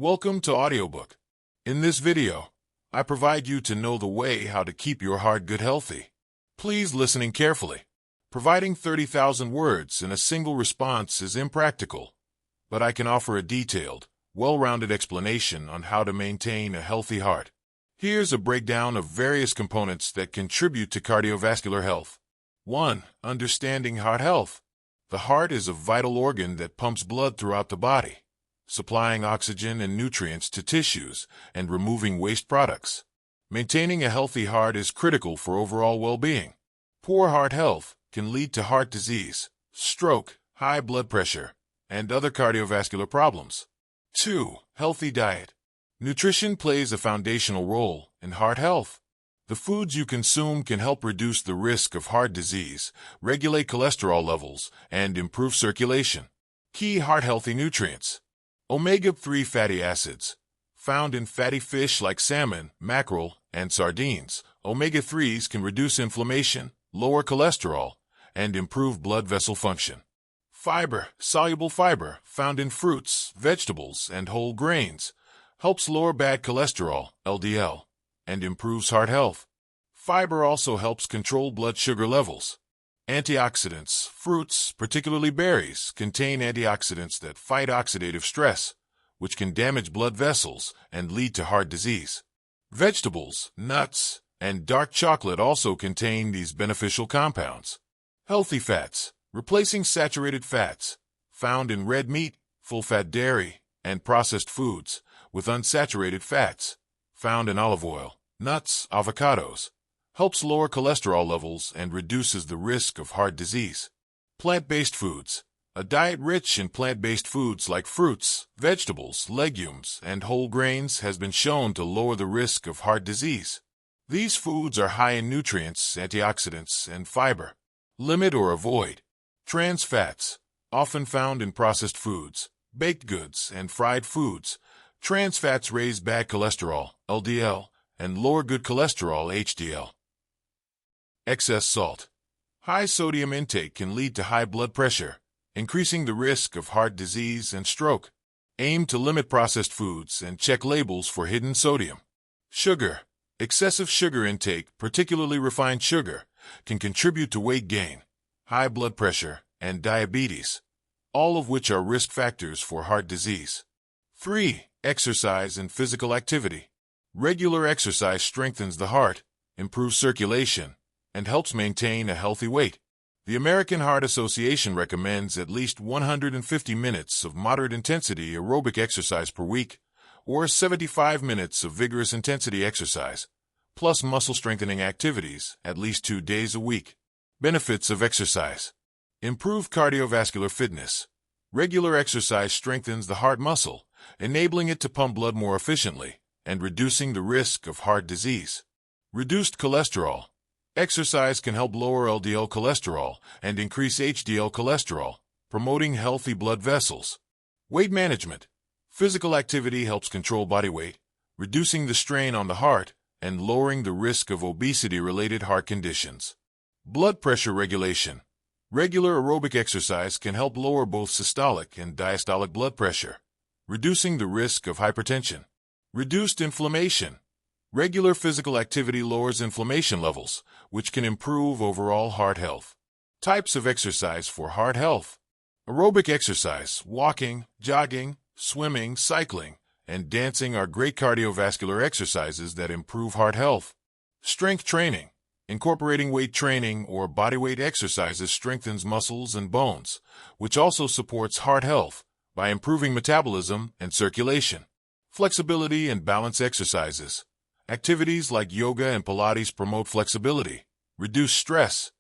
Welcome to Audiobook. In this video, I provide you to know the way how to keep your heart good healthy. Please listening carefully. Providing 30,000 words in a single response is impractical, but I can offer a detailed, well-rounded explanation on how to maintain a healthy heart. Here's a breakdown of various components that contribute to cardiovascular health. 1. Understanding heart health. The heart is a vital organ that pumps blood throughout the body, supplying oxygen and nutrients to tissues and removing waste products. Maintaining a healthy heart is critical for overall well-being. Poor heart health can lead to heart disease, stroke, high blood pressure, and other cardiovascular problems. 2. Healthy diet. Nutrition plays a foundational role in heart health. The foods you consume can help reduce the risk of heart disease, regulate cholesterol levels, and improve circulation. Key heart-healthy nutrients. Omega-3 fatty acids. Found in fatty fish like salmon, mackerel, and sardines, omega-3s can reduce inflammation, lower cholesterol, and improve blood vessel function. Fiber. Soluble fiber, found in fruits, vegetables, and whole grains, helps lower bad cholesterol, LDL, and improves heart health. Fiber also helps control blood sugar levels. Antioxidants. Fruits, particularly berries, contain antioxidants that fight oxidative stress, which can damage blood vessels and lead to heart disease. Vegetables, nuts, and dark chocolate also contain these beneficial compounds. Healthy fats. Replacing saturated fats, found in red meat, full-fat dairy, and processed foods, with unsaturated fats, found in olive oil, nuts, avocados, helps lower cholesterol levels and reduces the risk of heart disease. Plant-based foods. A diet rich in plant-based foods like fruits, vegetables, legumes, and whole grains has been shown to lower the risk of heart disease. These foods are high in nutrients, antioxidants, and fiber. Limit or avoid trans fats, often found in processed foods, baked goods, and fried foods. Trans fats raise bad cholesterol, LDL, and lower good cholesterol, HDL. Excess salt. High sodium intake can lead to high blood pressure, increasing the risk of heart disease and stroke. Aim to limit processed foods and check labels for hidden sodium. Sugar. Excessive sugar intake, particularly refined sugar, can contribute to weight gain, high blood pressure, and diabetes, all of which are risk factors for heart disease. 3. Exercise and physical activity. Regular exercise strengthens the heart, improves circulation, and helps maintain a healthy weight. The American Heart Association recommends at least 150 minutes of moderate-intensity aerobic exercise per week, or 75 minutes of vigorous intensity exercise, plus muscle-strengthening activities at least 2 days a week. Benefits of exercise. Improve cardiovascular fitness. Regular exercise strengthens the heart muscle, enabling it to pump blood more efficiently and reducing the risk of heart disease. Reduced cholesterol. Exercise can help lower LDL cholesterol and increase HDL cholesterol, promoting healthy blood vessels. Weight management. Physical activity helps control body weight, reducing the strain on the heart and lowering the risk of obesity-related heart conditions. Blood pressure regulation. Regular aerobic exercise can help lower both systolic and diastolic blood pressure, reducing the risk of hypertension. Reduced inflammation. Regular physical activity lowers inflammation levels, which can improve overall heart health. Types of exercise for heart health. Aerobic exercise, walking, jogging, swimming, cycling, and dancing are great cardiovascular exercises that improve heart health. Strength training. Incorporating weight training or bodyweight exercises strengthens muscles and bones, which also supports heart health by improving metabolism and circulation. Flexibility and balance exercises. Activities like yoga and Pilates promote flexibility, reduce stress,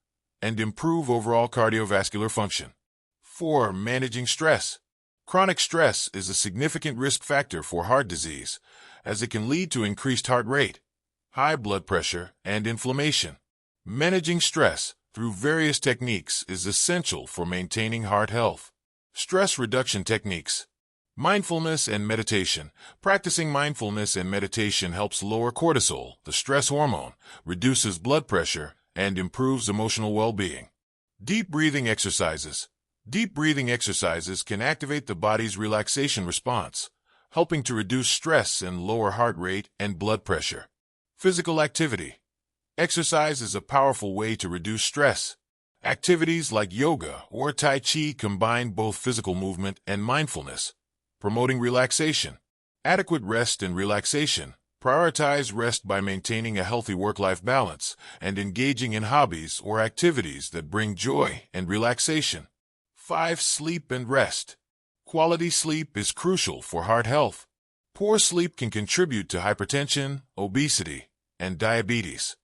and improve overall cardiovascular function. 4. Managing stress. Chronic stress is a significant risk factor for heart disease, as it can lead to increased heart rate, high blood pressure, and inflammation. Managing stress through various techniques is essential for maintaining heart health. Stress reduction techniques. Mindfulness and meditation. Practicing mindfulness and meditation helps lower cortisol, the stress hormone, reduces blood pressure, and improves emotional well-being. Deep breathing exercises. Deep breathing exercises can activate the body's relaxation response, helping to reduce stress and lower heart rate and blood pressure. Physical activity. Exercise is a powerful way to reduce stress. Activities like yoga or Tai Chi combine both physical movement and mindfulness, promoting relaxation. Adequate rest and relaxation. Prioritize rest by maintaining a healthy work-life balance and engaging in hobbies or activities that bring joy and relaxation. 5. Sleep and rest. Quality sleep is crucial for heart health. Poor sleep can contribute to hypertension, obesity, and diabetes,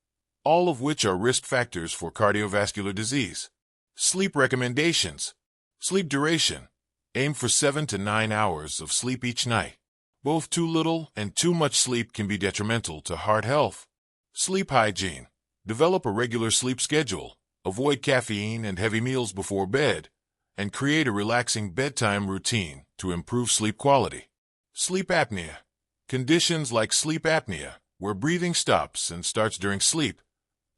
all of which are risk factors for cardiovascular disease. Sleep recommendations. Sleep duration. Aim for 7 to 9 hours of sleep each night. Both too little and too much sleep can be detrimental to heart health. Sleep hygiene. Develop a regular sleep schedule, avoid caffeine and heavy meals before bed, and create a relaxing bedtime routine to improve sleep quality. Sleep apnea. Conditions like sleep apnea, where breathing stops and starts during sleep,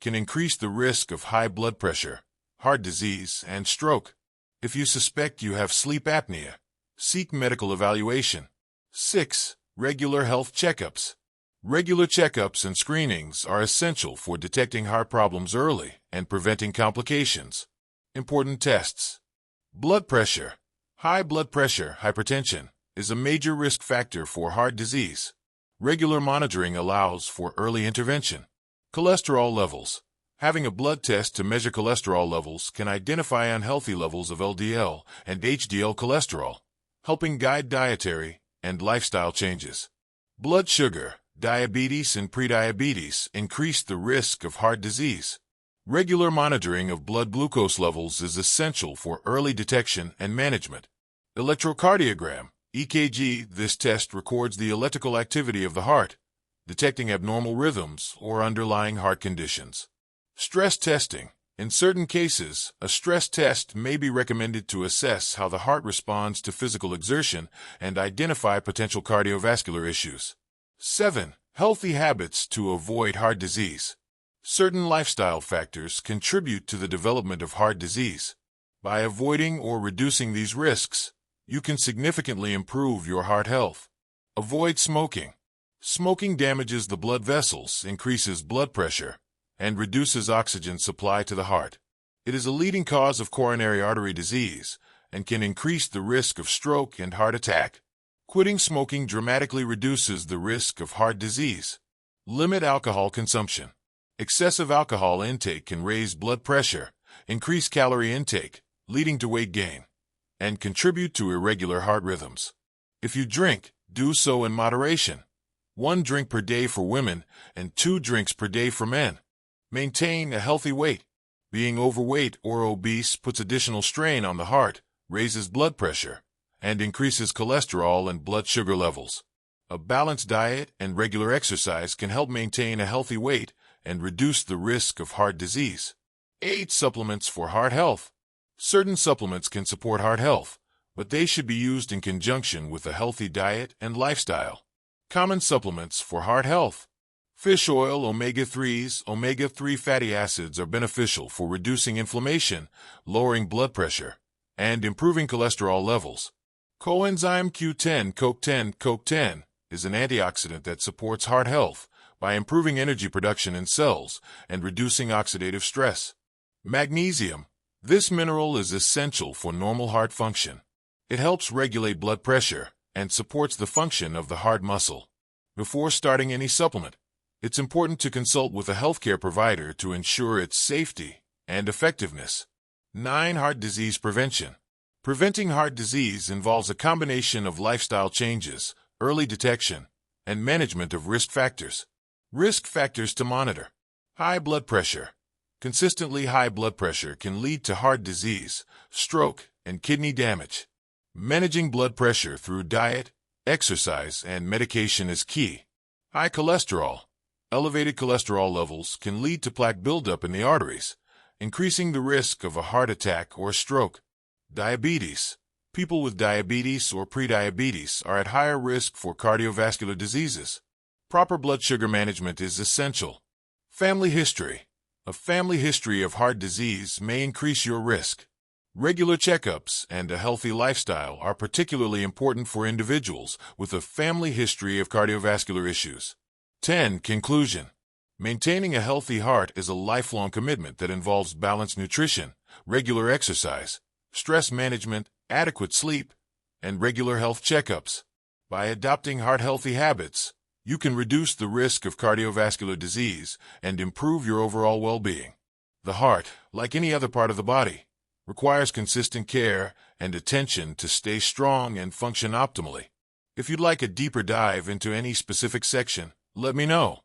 can increase the risk of high blood pressure, heart disease, and stroke. If you suspect you have sleep apnea, seek medical evaluation. 6. Regular health checkups. Regular checkups and screenings are essential for detecting heart problems early and preventing complications. Important tests. Blood pressure. High blood pressure, hypertension, is a major risk factor for heart disease. Regular monitoring allows for early intervention. Cholesterol levels. Having a blood test to measure cholesterol levels can identify unhealthy levels of LDL and HDL cholesterol, helping guide dietary and lifestyle changes. Blood sugar. Diabetes and prediabetes increase the risk of heart disease. Regular monitoring of blood glucose levels is essential for early detection and management. Electrocardiogram, EKG. This test records the electrical activity of the heart, detecting abnormal rhythms or underlying heart conditions. Stress testing. In certain cases, a stress test may be recommended to assess how the heart responds to physical exertion and identify potential cardiovascular issues. 7. Healthy habits to avoid heart disease. Certain lifestyle factors contribute to the development of heart disease. By avoiding or reducing these risks, you can significantly improve your heart health. Avoid smoking. Smoking damages the blood vessels, increases blood pressure, and reduces oxygen supply to the heart. It is a leading cause of coronary artery disease and can increase the risk of stroke and heart attack. Quitting smoking dramatically reduces the risk of heart disease. Limit alcohol consumption. Excessive alcohol intake can raise blood pressure, increase calorie intake, leading to weight gain, and contribute to irregular heart rhythms. If you drink, do so in moderation. 1 drink per day for women and 2 drinks per day for men. Maintain a healthy weight. Being overweight or obese puts additional strain on the heart, raises blood pressure, and increases cholesterol and blood sugar levels. A balanced diet and regular exercise can help maintain a healthy weight and reduce the risk of heart disease. 8. Supplements for heart health. Certain supplements can support heart health, but they should be used in conjunction with a healthy diet and lifestyle. Common supplements for heart health. Fish oil, omega-3s, omega-3 fatty acids are beneficial for reducing inflammation, lowering blood pressure, and improving cholesterol levels. Coenzyme Q10, CoQ10 is an antioxidant that supports heart health by improving energy production in cells and reducing oxidative stress. Magnesium. This mineral is essential for normal heart function. It helps regulate blood pressure and supports the function of the heart muscle. Before starting any supplement, it's important to consult with a healthcare provider to ensure its safety and effectiveness. 9. Heart disease prevention. Preventing heart disease involves a combination of lifestyle changes, early detection, and management of risk factors. Risk factors to monitor. High blood pressure. Consistently high blood pressure can lead to heart disease, stroke, and kidney damage. Managing blood pressure through diet, exercise, and medication is key. High cholesterol. Elevated cholesterol levels can lead to plaque buildup in the arteries, increasing the risk of a heart attack or stroke. Diabetes. People with diabetes or prediabetes are at higher risk for cardiovascular diseases. Proper blood sugar management is essential. Family history. A family history of heart disease may increase your risk. Regular checkups and a healthy lifestyle are particularly important for individuals with a family history of cardiovascular issues. 10. Conclusion. Maintaining a healthy heart is a lifelong commitment that involves balanced nutrition, regular exercise, stress management, adequate sleep, and regular health checkups. By adopting heart-healthy habits, you can reduce the risk of cardiovascular disease and improve your overall well-being. The heart, like any other part of the body, requires consistent care and attention to stay strong and function optimally. If you'd like a deeper dive into any specific section, let me know.